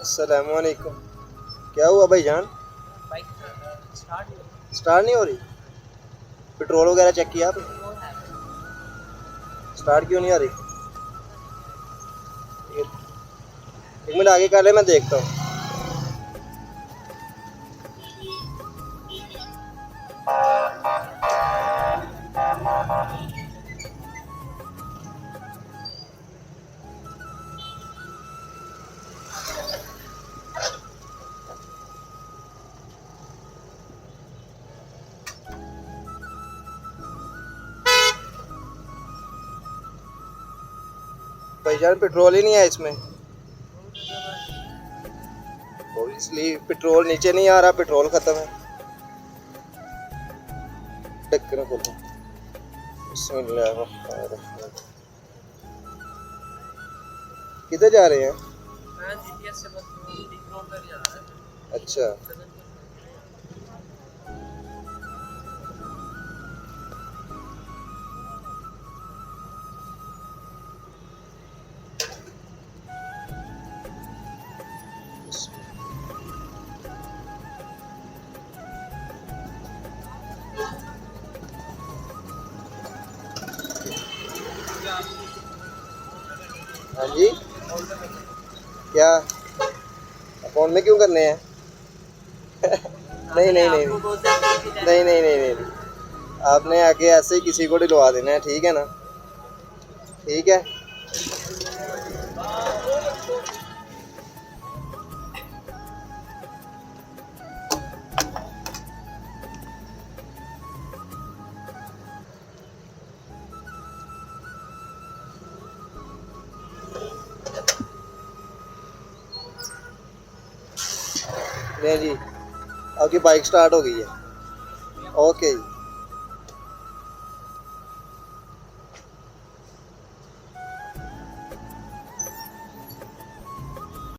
अस्सलामुअलैकुम। क्या हुआ भाईजान? बाइक स्टार्ट नहीं हो रही? पेट्रोल वगैरह चेक किया आपने? स्टार्ट क्यों नहीं आ रही? एक मिनट आगे कर ले, मैं देखता हूँ। भाईजान पेट्रोल ही नहीं है इसमें। इसलिए पेट्रोल नीचे नहीं आ रहा, पेट्रोल खत्म है। ढक्कन खोलो। बिस्मिल्लाहिर्रहमानिर्रहीम। किधर जा रहे हैं? मैं जीपीएस से बस लिंक रोड तक जा रहा है। अच्छा। हाँ जी। क्या अकाउंट में क्यों करने हैं? नहीं नहीं नहीं नहीं नहीं नहीं नहीं नहीं। आपने आके ऐसे ही किसी को दिलवा देना है, ठीक है ना? ठीक है। नहीं जी, आपकी बाइक स्टार्ट हो गई है। ओके जी।